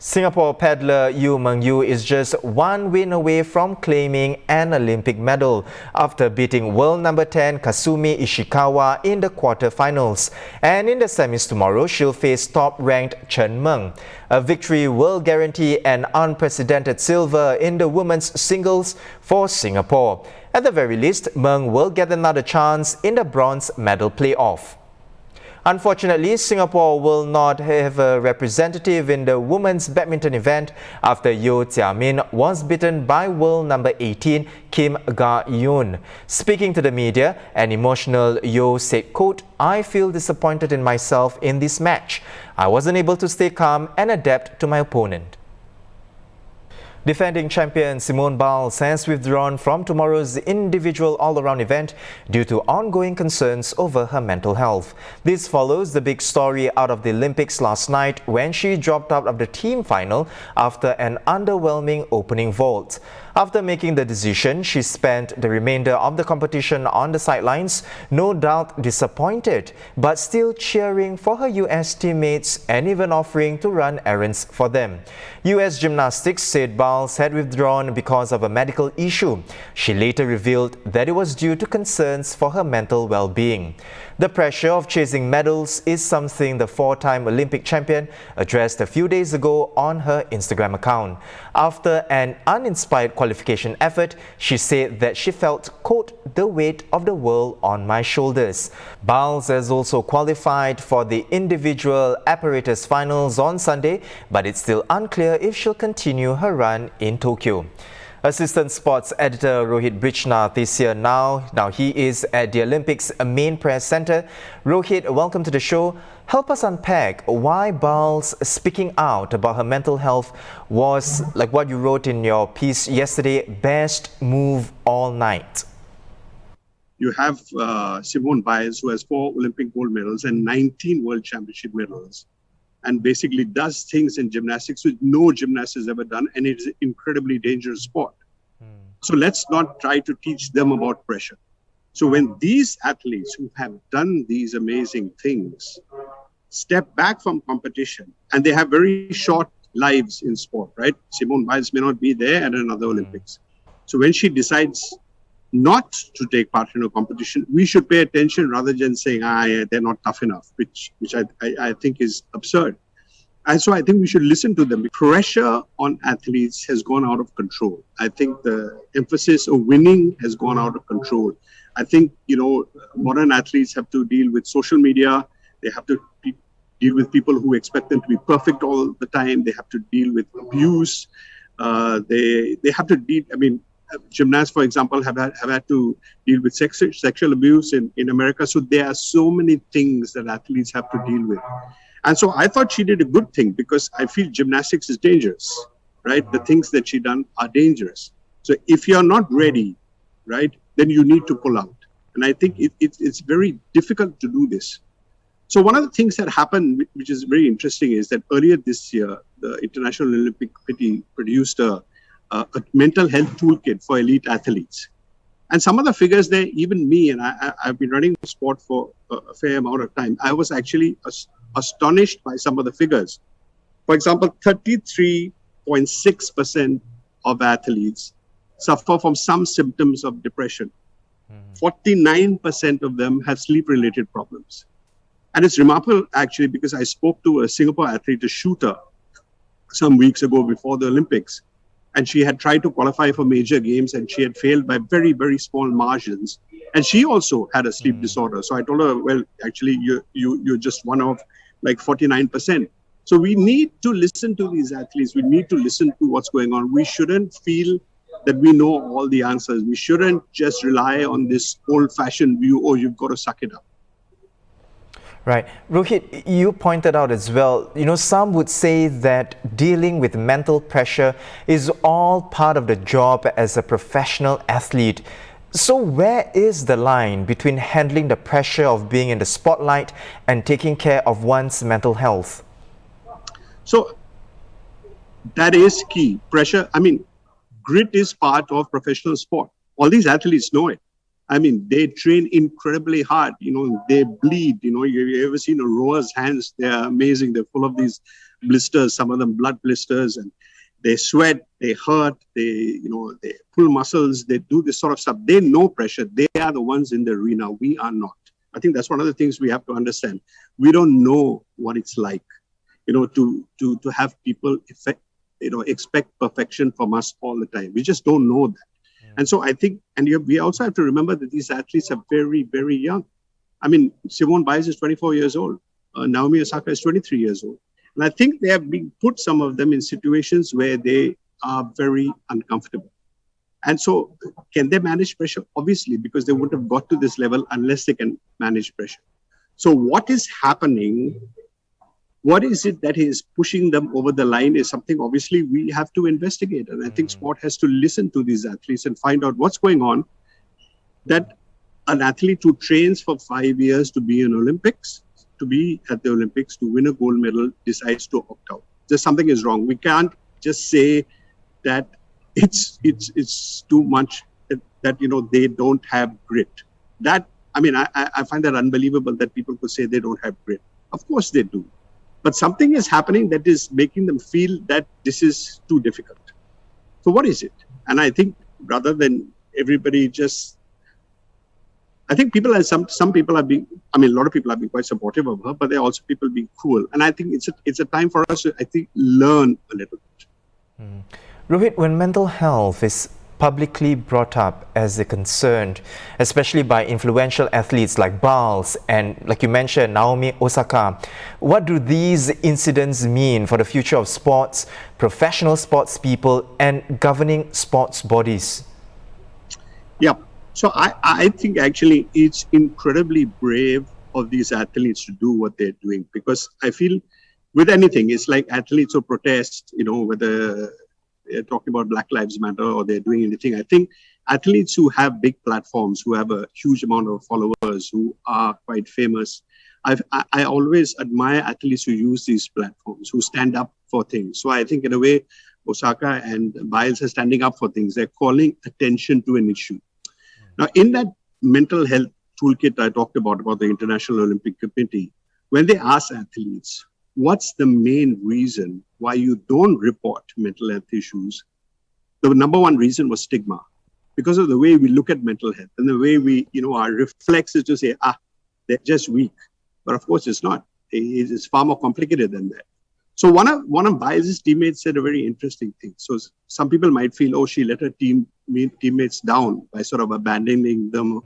Singapore paddler Yu Meng Yu is just one win away from claiming an Olympic medal after beating world number 10 Kasumi Ishikawa in the quarter-finals. And in the semis tomorrow, she'll face top-ranked Chen Meng. A victory will guarantee an unprecedented silver in the women's singles for Singapore. At the very least, Meng will get another chance in the bronze medal playoff. Unfortunately, Singapore will not have a representative in the women's badminton event after Yeo Jia-min was beaten by world number 18 Kim Ga-eun. Speaking to the media, an emotional Yeo said, quote, "I feel disappointed in myself in this match. I wasn't able to stay calm and adapt to my opponent." Defending champion Simone Biles has withdrawn from tomorrow's individual all-around event due to ongoing concerns over her mental health. This follows the big story out of the Olympics last night when she dropped out of the team final after an underwhelming opening vault. After making the decision, she spent the remainder of the competition on the sidelines, no doubt disappointed, but still cheering for her US teammates and even offering to run errands for them. US Gymnastics said Biles had withdrawn because of a medical issue. She later revealed that it was due to concerns for her mental well-being. The pressure of chasing medals is something the four-time Olympic champion addressed a few days ago on her Instagram account. After an uninspired qualification effort, she said that she felt, quote, "the weight of the world on my shoulders." Biles has also qualified for the individual apparatus finals on Sunday, but it's still unclear if she'll continue her run in Tokyo. Assistant Sports Editor Rohit Brijnath is here now. He is at the Olympics main press center. Rohit, welcome to the show. Help us unpack why Biles speaking out about her mental health was, like what you wrote in your piece yesterday, best move all night. You have Simone Biles, who has 4 Olympic gold medals and 19 World Championship medals, and basically does things in gymnastics which no gymnast has ever done, and it is an incredibly dangerous sport. So let's not try to teach them about pressure. So when these athletes who have done these amazing things step back from competition, and they have very short lives in sport, right? Simone Biles may not be there at another Olympics. So when she decides not to take part in a competition, we should pay attention rather than saying, they're not tough enough, which I think is absurd. And so I think we should listen to them. Pressure on athletes has gone out of control. I think the emphasis of winning has gone out of control. I think, modern athletes have to deal with social media. They have to deal with people who expect them to be perfect all the time. They have to deal with abuse. They have to deal, gymnasts, for example, have had to deal with sexual abuse in America. So there are so many things that athletes have to deal with. And so I thought she did a good thing, because I feel gymnastics is dangerous, right? The things that she done are dangerous. So if you're not ready, right, then you need to pull out. And I think it's very difficult to do this. So one of the things that happened, which is very interesting, is that earlier this year, the International Olympic Committee produced a mental health toolkit for elite athletes. And some of the figures there, even me, and I've been running sport for a fair amount of time, I was actually astonished by some of the figures. For example, 33.6% of athletes suffer from some symptoms of depression. 49% of them have sleep-related problems. And it's remarkable, actually, because I spoke to a Singapore athlete, a shooter, some weeks ago before the Olympics. And she had tried to qualify for major games, and she had failed by very, very small margins. And she also had a sleep disorder. So I told her, well, actually, you're just one of like 49%. So we need to listen to these athletes. We need to listen to what's going on. We shouldn't feel that we know all the answers. We shouldn't just rely on this old-fashioned view, oh, you've got to suck it up. Right. Rohit, you pointed out as well, some would say that dealing with mental pressure is all part of the job as a professional athlete. So where is the line between handling the pressure of being in the spotlight and taking care of one's mental health? So that is key. Pressure, grit is part of professional sport. All these athletes know it. They train incredibly hard. They bleed. You've ever seen a rower's hands? They're amazing. They're full of these blisters, some of them blood blisters, and they sweat, they hurt, they pull muscles, they do this sort of stuff. They know pressure. They are the ones in the arena. We are not. I think that's one of the things we have to understand. We don't know what it's like, to have people expect perfection from us all the time. We just don't know that. And so I think, we also have to remember that these athletes are very, very young. I mean, Simone Biles is 24 years old. Naomi Osaka is 23 years old. And I think they have been put, some of them, in situations where they are very uncomfortable. And so can they manage pressure? Obviously, because they wouldn't have got to this level unless they can manage pressure. So what is happening? What is it that is pushing them over the line is something obviously we have to investigate. And I think sport has to listen to these athletes and find out what's going on, that an athlete who trains for 5 years to be in Olympics, to be at the Olympics, to win a gold medal, decides to opt out. Just something is wrong. We can't just say that it's too much, that they don't have grit. That, I find that unbelievable that people could say they don't have grit. Of course they do. But something is happening that is making them feel that this is too difficult. So what is it? And I think rather than everybody just, I think some people are being, a lot of people have been quite supportive of her, but there are also people being cruel. And I think it's a time for us to, learn a little bit. Rohit, when mental health is publicly brought up as a concern, especially by influential athletes like Biles and, like you mentioned, Naomi Osaka, what do these incidents mean for the future of sports, professional sports people, and governing sports bodies? Yeah. So I think actually it's incredibly brave of these athletes to do what they're doing, because I feel with anything, it's like athletes who protest, whether they're talking about Black Lives Matter or they're doing anything. I think athletes who have big platforms, who have a huge amount of followers, who are quite famous, I always admire athletes who use these platforms, who stand up for things. So I think in a way, Osaka and Biles are standing up for things. They're calling attention to an issue. Now, in that mental health toolkit I talked about the International Olympic Committee, when they ask athletes, what's the main reason why you don't report mental health issues? The number one reason was stigma, because of the way we look at mental health and the way we, our reflex is to say, they're just weak. But of course, it's not. It's far more complicated than that. So one of Biles' teammates said a very interesting thing. So some people might feel, she let her teammates down by sort of abandoning them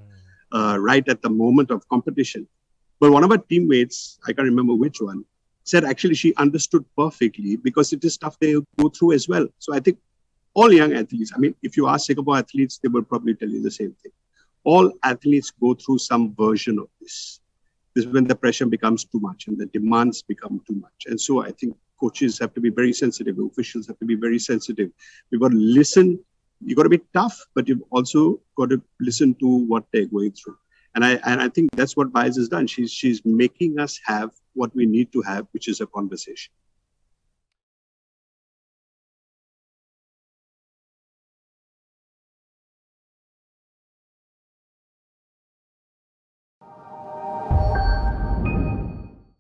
right at the moment of competition. But one of her teammates, I can't remember which one, said actually she understood perfectly, because it is stuff they go through as well. So I think all young athletes, if you ask Singapore athletes, they will probably tell you the same thing. All athletes go through some version of this. This is when the pressure becomes too much and the demands become too much. And so I think coaches have to be very sensitive. Officials have to be very sensitive. You've got to listen. You've got to be tough, but you've also got to listen to what they're going through. And I think that's what Biles has done. She's making us have what we need to have, which is a conversation.